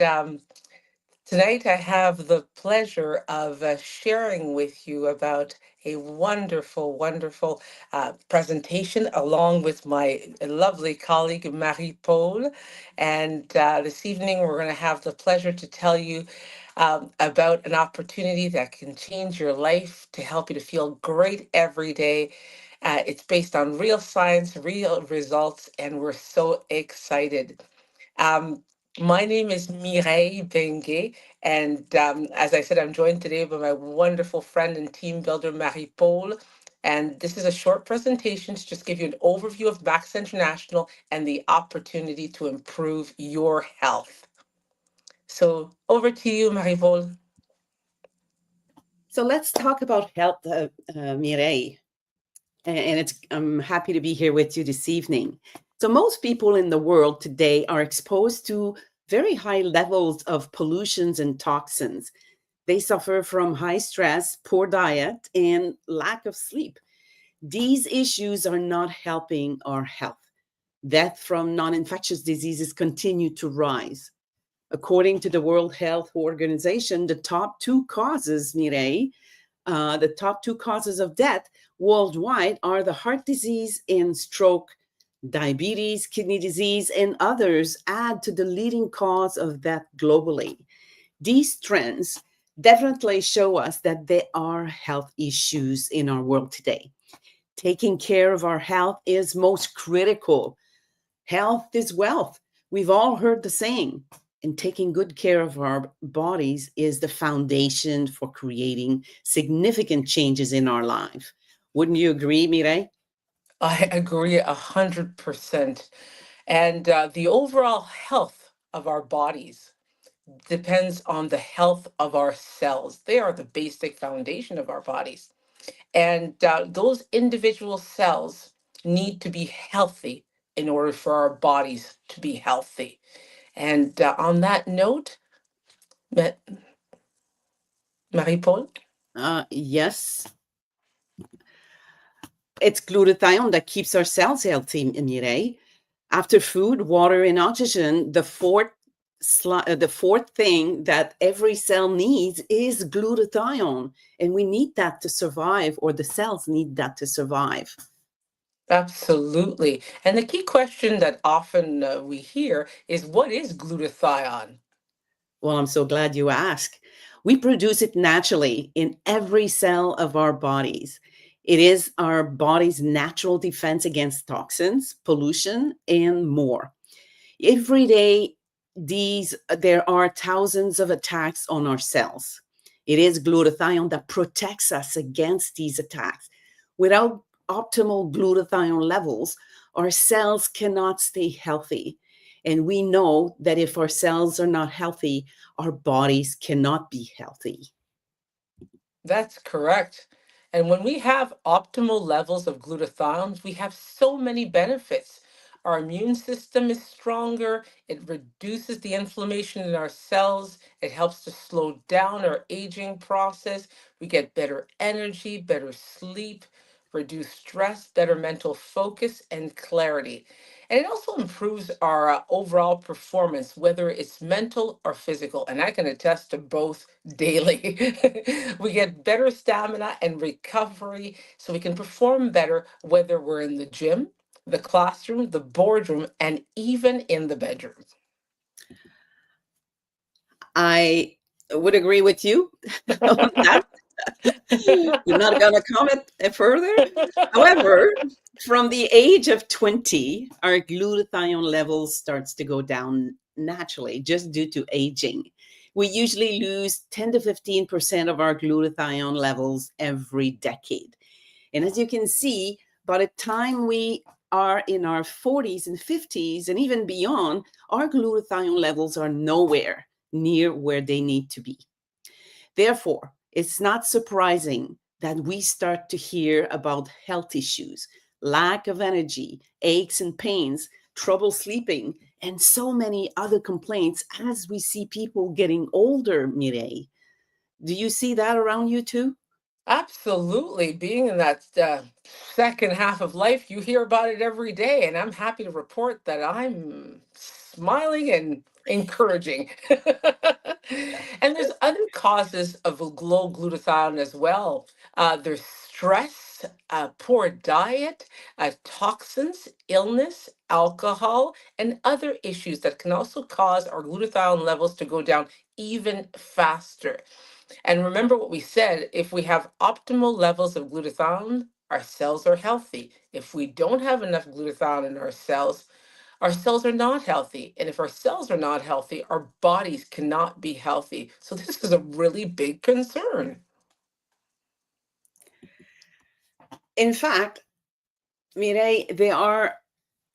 um, Tonight, I have the pleasure of sharing with you about a wonderful, wonderful presentation along with my lovely colleague, Marie-Paul. And this evening, we're going to have the pleasure to tell you about an opportunity that can change your life to help you to feel great every day. It's based on real science, real results, and we're so excited. Um, my name is Mireille Bengue, and as I said, I'm joined today by my wonderful friend and team builder, Marie-Paul. And this is a short presentation to just give you an overview of Max International and the opportunity to improve your health. So over to you, Marie-Paul. So let's talk about health, Mireille. I'm happy to be here with you this evening. So most people in the world today are exposed to very high levels of pollutions and toxins. They suffer from high stress, poor diet, and lack of sleep. These issues are not helping our health. Death from non-infectious diseases continue to rise. According to the World Health Organization, the top two causes of death worldwide are the heart disease and stroke. Diabetes, kidney disease, and others add to the leading cause of death globally. These trends definitely show us that there are health issues in our world today. Taking care of our health is most critical. Health is wealth. We've all heard the saying, and taking good care of our bodies is the foundation for creating significant changes in our life. Wouldn't you agree, Mireille? I agree 100%. And the overall health of our bodies depends on the health of our cells. They are the basic foundation of our bodies. And those individual cells need to be healthy in order for our bodies to be healthy. And on that note, Ma- Marie-Paul? Yes, it's glutathione that keeps our cells healthy, Mireille. After food, water, and oxygen, the fourth thing that every cell needs is glutathione, and we need that to survive, or the cells need that to survive. Absolutely. And the key question that often we hear is what is glutathione? Well, I'm so glad you asked. We produce it naturally in every cell of our bodies. It is our body's natural defense against toxins, pollution, and more. Every day, there are thousands of attacks on our cells. It is glutathione that protects us against these attacks. Without optimal glutathione levels, our cells cannot stay healthy. And we know that if our cells are not healthy, our bodies cannot be healthy. That's correct. And when we have optimal levels of glutathione, we have so many benefits. Our immune system is stronger. It reduces the inflammation in our cells. It helps to slow down our aging process. We get better energy, better sleep, reduce stress, better mental focus, and clarity. And it also improves our overall performance, whether it's mental or physical. And I can attest to both daily. We get better stamina and recovery so we can perform better, whether we're in the gym, the classroom, the boardroom, and even in the bedroom. I would agree with you on that. You're not going to comment further. However, from the age of 20, our glutathione levels starts to go down naturally just due to aging. We usually lose 10 to 15% of our glutathione levels every decade. And as you can see, by the time we are in our 40s and 50s and even beyond, our glutathione levels are nowhere near where they need to be. Therefore, it's not surprising that we start to hear about health issues, lack of energy, aches and pains, trouble sleeping, and so many other complaints as we see people getting older, Mireille. Do you see that around you too? Absolutely. Being in that second half of life, you hear about it every day. And I'm happy to report that I'm smiling and encouraging. And there's other causes of low glutathione as well. There's stress, poor diet, toxins, illness, alcohol, and other issues that can also cause our glutathione levels to go down even faster. And remember what we said, if we have optimal levels of glutathione, our cells are healthy. If we don't have enough glutathione in our cells are not healthy. And if our cells are not healthy, our bodies cannot be healthy. So this is a really big concern. In fact, Mireille, there are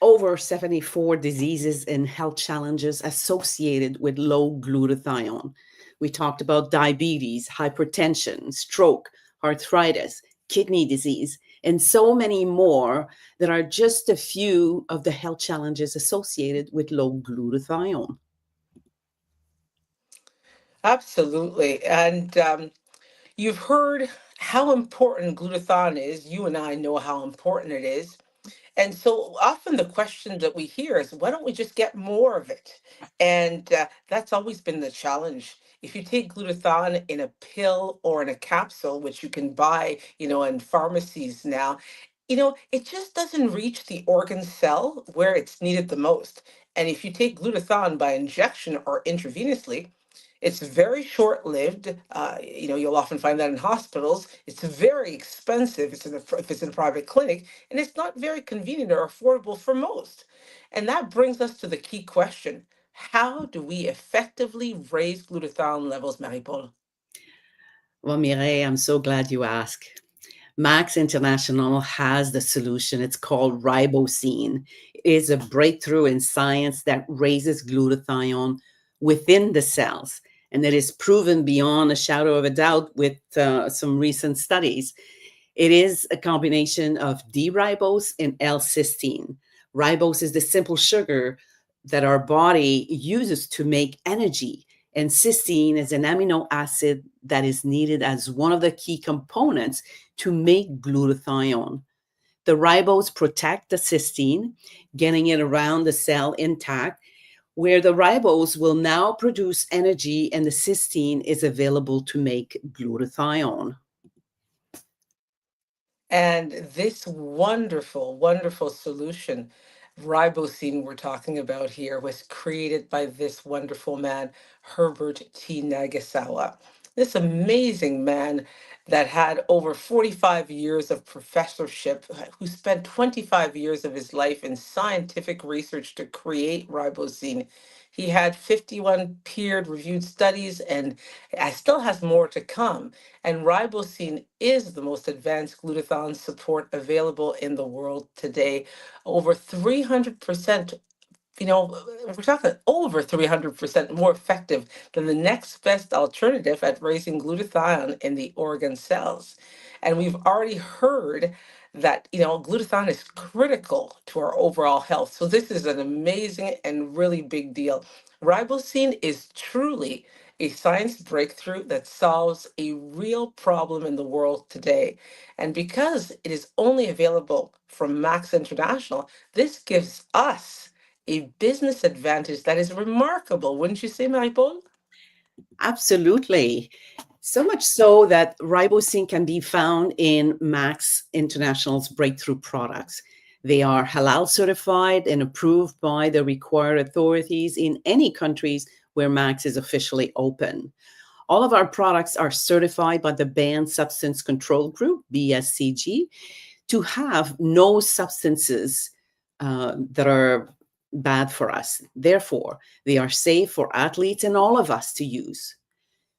over 74 diseases and health challenges associated with low glutathione. We talked about diabetes, hypertension, stroke, arthritis, kidney disease, and so many more that are just a few of the health challenges associated with low glutathione. Absolutely. And you've heard how important glutathione is. You and I know how important it is. And so often the question that we hear is, why don't we just get more of it? And that's always been the challenge. If you take glutathione in a pill or in a capsule, which you can buy, in pharmacies now, it just doesn't reach the organ cell where it's needed the most. And if you take glutathione by injection or intravenously, it's very short-lived. You'll often find that in hospitals. It's very expensive. If it's in a private clinic, and it's not very convenient or affordable for most. And that brings us to the key question: how do we effectively raise glutathione levels, Marie-Paul? Well, Mireille, I'm so glad you asked. Max International has the solution. It's called ribosine. It is a breakthrough in science that raises glutathione within the cells. And it is proven beyond a shadow of a doubt with some recent studies. It is a combination of D-ribose and L-cysteine. Ribose is the simple sugar that our body uses to make energy, and cysteine is an amino acid that is needed as one of the key components to make glutathione. The ribose protect the cysteine, getting it around the cell intact, where the ribose will now produce energy and the cysteine is available to make glutathione. And this wonderful, wonderful solution, ribosine, we're talking about here, was created by this wonderful man, Herbert T. Nagasawa. This amazing man that had over 45 years of professorship, who spent 25 years of his life in scientific research to create ribosine. He had 51 peer reviewed studies and still has more to come. And ribosine is the most advanced glutathione support available in the world today. Over 300%, we're talking over 300% more effective than the next best alternative at raising glutathione in the organ cells. And we've already heard that, glutathione is critical to our overall health. So this is an amazing and really big deal. Ribosine is truly a science breakthrough that solves a real problem in the world today. And because it is only available from Max International, this gives us a business advantage that is remarkable, wouldn't you say, Marie-Paul? Absolutely. So much so that ribosine can be found in Max International's breakthrough products. They are halal certified and approved by the required authorities in any countries where Max is officially open. All of our products are certified by the Banned Substance Control Group, BSCG, to have no substances that are bad for us. Therefore, they are safe for athletes and all of us to use.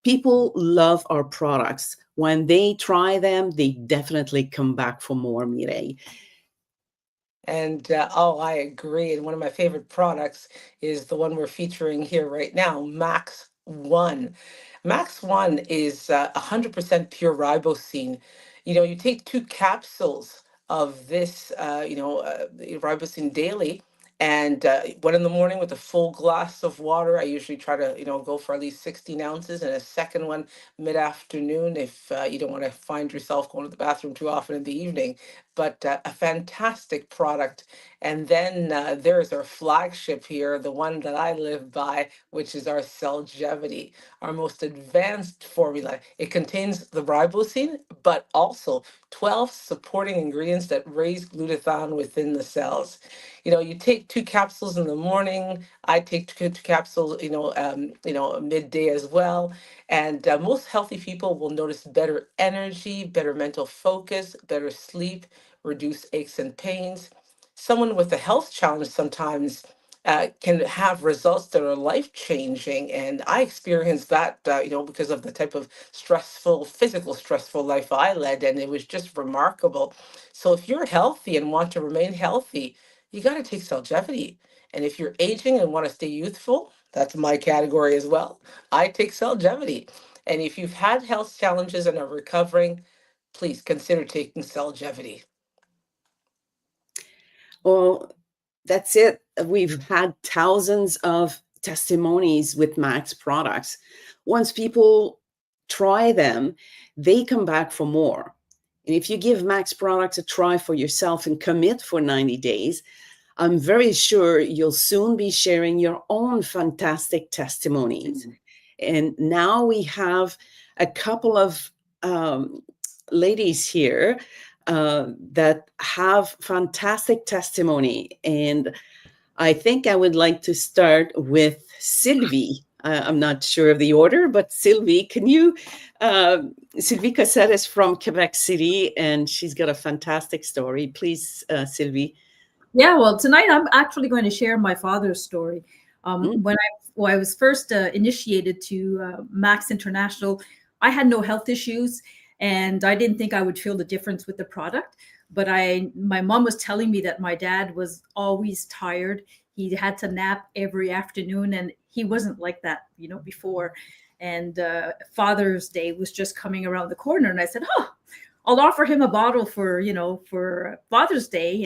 People love our products. When they try them, they definitely come back for more, Mireille. And oh, I agree. And one of my favorite products is the one we're featuring here right now, Max One. Max One is 100% pure ribosine. You take two capsules of this, ribosine daily, and one in the morning with a full glass of water. I usually try to, go for at least 16 ounces, and a second one mid-afternoon if you don't want to find yourself going to the bathroom too often in the evening. but a fantastic product. And then there's our flagship here, the one that I live by, which is our Celgevity, our most advanced formula. It contains the ribosine, but also 12 supporting ingredients that raise glutathione within the cells. You take 2 capsules in the morning. I take two capsules, midday as well. And most healthy people will notice better energy, better mental focus, better sleep, reduce aches and pains. Someone with a health challenge sometimes can have results that are life changing. And I experienced that, because of the type of physical stressful life I led. And it was just remarkable. So if you're healthy and want to remain healthy, you got to take Celgevity. And if you're aging and want to stay youthful, that's my category as well. I take Celgevity. And if you've had health challenges and are recovering, please consider taking Celgevity. Well, that's it. We've had thousands of testimonies with Max products. Once people try them, they come back for more. And if you give Max products a try for yourself and commit for 90 days, I'm very sure you'll soon be sharing your own fantastic testimonies. And now we have a couple of ladies here that have fantastic testimony. And I think I would like to start with Sylvie. I'm not sure of the order, but Sylvie, can you? Sylvie Cossette is from Quebec City, and she's got a fantastic story. Please, Sylvie. Yeah, well, tonight I'm actually going to share my father's story. When I was first initiated to Max International, I had no health issues, and I didn't think I would feel the difference with the product. But my mom was telling me that my dad was always tired. He had to nap every afternoon, and he wasn't like that, before. And Father's Day was just coming around the corner, and I said, "Oh, I'll offer him a bottle for Father's Day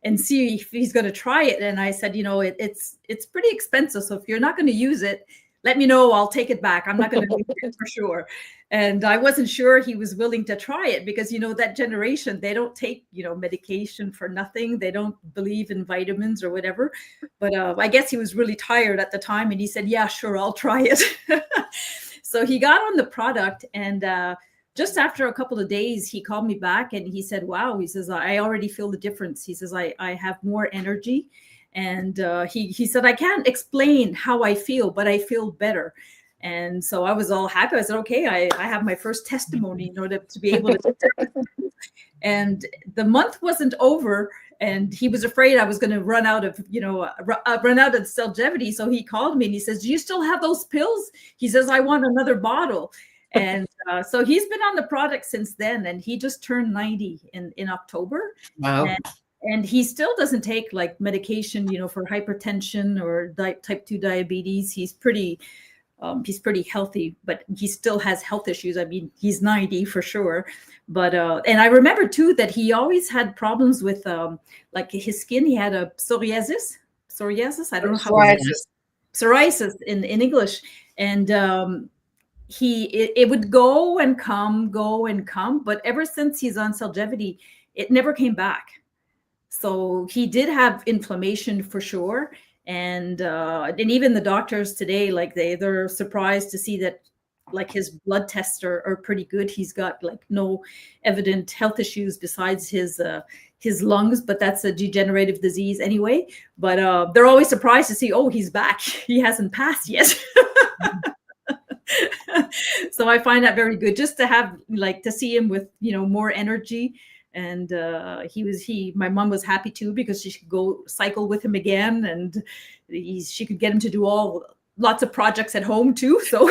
and see if he's going to try it." And I said, it's pretty expensive, so if you're not going to use it, let me know. I'll take it back. I'm not going to use it for sure. And I wasn't sure he was willing to try it because that generation, they don't take medication for nothing. They don't believe in vitamins or whatever. But I guess he was really tired at the time, and he said, "Yeah, sure, I'll try it." So he got on the product, and just after a couple of days, he called me back and he said, "Wow," he says, "I already feel the difference." He says, I have more energy. And he said, "I can't explain how I feel, but I feel better." And so I was all happy. I said, "Okay, I have my first testimony, to be able to." And the month wasn't over, and he was afraid I was going to run out of Celgevity. So he called me and he says, "Do you still have those pills?" He says, "I want another bottle." And so he's been on the product since then, and he just turned 90 in October. Wow. And he still doesn't take like medication, for hypertension or type 2 diabetes. He's pretty healthy, but he still has health issues. I mean, he's 90 for sure. But and I remember too that he always had problems with like his skin. He had a psoriasis. I don't know how psoriasis in English. And it would go and come, but ever since he's on Celgevity, it never came back. So he did have inflammation for sure. And even the doctors today, like they're surprised to see that like his blood tests are pretty good. He's got like no evident health issues besides his lungs, but that's a degenerative disease anyway. But they're always surprised to see, oh, he's back. He hasn't passed yet. So I find that very good, just to have to see him with more energy. And my mom was happy too, because she could go cycle with him again, and she could get him to do lots of projects at home too. So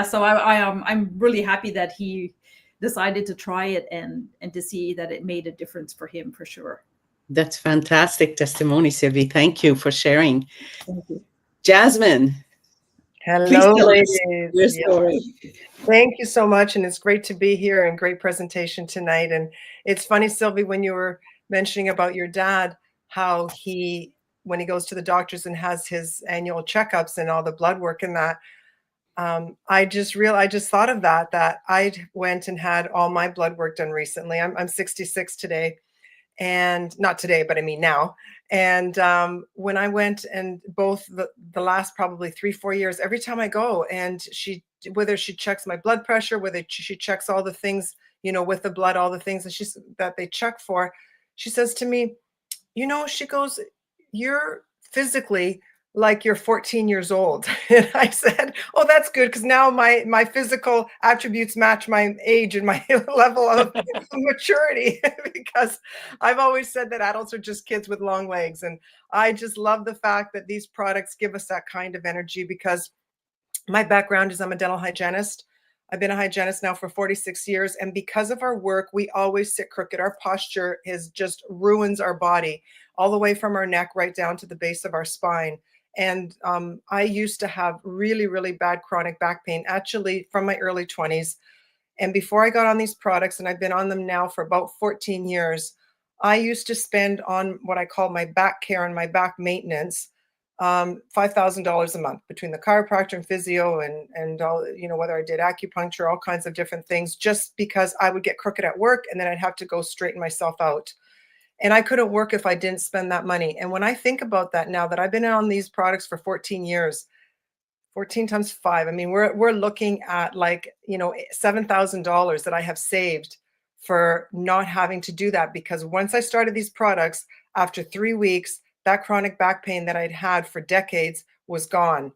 so I'm really happy that he decided to try it and to see that it made a difference for him for sure. That's fantastic testimony, Sylvie. Thank you for sharing. Thank you. Jasmine. Hello, ladies. Your story. Thank you so much. And it's great to be here, and great presentation tonight. And it's funny, Sylvie, when you were mentioning about your dad, how when he goes to the doctors and has his annual checkups and all the blood work and that, I just thought of that I went and had all my blood work done recently. I'm 66 today, and not today, but I mean now. And when I went, and both the last probably 3-4 years, every time I go, and whether she checks my blood pressure, whether she checks all the things, with the blood, all the things that they check for, she says to me, she goes, "You're physically like you're 14 years old." And I said, "Oh, that's good, because now my physical attributes match my age and my level of maturity." Because I've always said that adults are just kids with long legs. And I just love the fact that these products give us that kind of energy, because my background is I'm a dental hygienist. I've been a hygienist now for 46 years. And because of our work, we always sit crooked. Our posture just ruins our body, all the way from our neck right down to the base of our spine. And I used to have really, really bad chronic back pain, actually from my early 20s. And before I got on these products, and I've been on them now for about 14 years, I used to spend on what I call my back care and my back maintenance, $5,000 a month, between the chiropractor and physio and all, whether I did acupuncture, all kinds of different things, just because I would get crooked at work and then I'd have to go straighten myself out. And I couldn't work if I didn't spend that money. And when I think about that now, that I've been on these products for 14 years, 14 times 5, I mean, we're looking at like, $7,000 that I have saved for not having to do that. Because once I started these products, after 3 weeks, that chronic back pain that I'd had for decades was gone.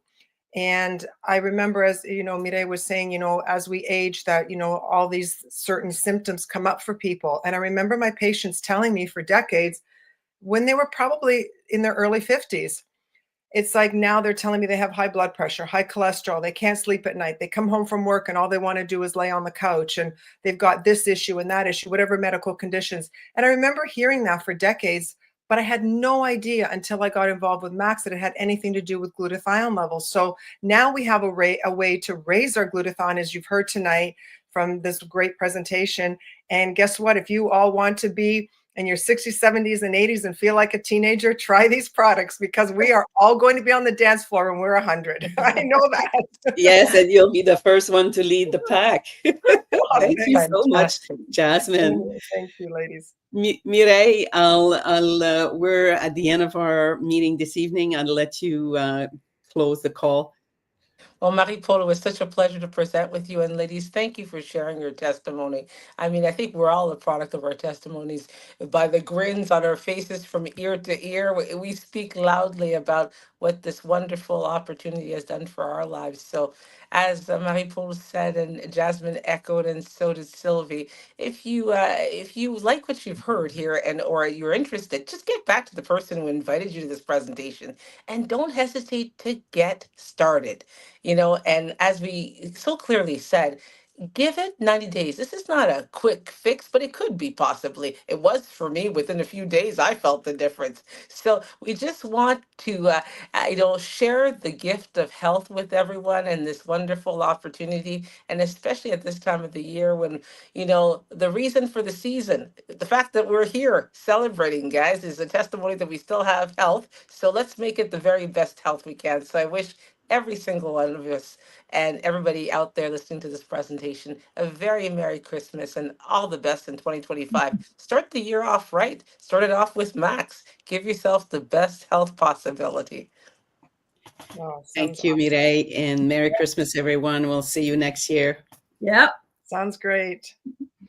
And I remember, as Mireille was saying, as we age, that all these certain symptoms come up for people. And I remember my patients telling me for decades, when they were probably in their early 50s, it's like now they're telling me they have high blood pressure, high cholesterol, they can't sleep at night, they come home from work and all they want to do is lay on the couch, and they've got this issue and that issue, whatever medical conditions. And I remember hearing that for decades, but I had no idea until I got involved with Max that it had anything to do with glutathione levels. So now we have a way to raise our glutathione, as you've heard tonight from this great presentation. And guess what? If you all want to be in your 60s, 70s, and 80s and feel like a teenager, try these products, because we are all going to be on the dance floor when we're 100. I know that. Yes, and you'll be the first one to lead the pack. Oh, Thank you so much, Fantastic. Jasmine. Thank you, ladies. Mireille, we're at the end of our meeting this evening. I'll let you close the call. Well, Marie-Paul, it was such a pleasure to present with you. And ladies, thank you for sharing your testimony. I mean, I think we're all a product of our testimonies. By the grins on our faces from ear to ear, we speak loudly about what this wonderful opportunity has done for our lives. So, as Marie-Paul said, and Jasmine echoed, and so did Sylvie, if you like what you've heard here, and or you're interested, just get back to the person who invited you to this presentation, and don't hesitate to get started. And as we so clearly said, give it 90 days. This is not a quick fix, but it could be possibly. It was for me. Within a few days, I felt the difference. So we just want to, share the gift of health with everyone, and this wonderful opportunity. And especially at this time of the year when, the reason for the season, the fact that we're here celebrating, guys, is a testimony that we still have health. So let's make it the very best health we can. So I wish every single one of us and everybody out there listening to this presentation a very Merry Christmas and all the best in 2025. Start the year off right. Start it off with Max. Give yourself the best health possibility. Oh, Thank sounds you, awesome. Mireille, and Merry Christmas, everyone. We'll see you next year. Yep. Sounds great.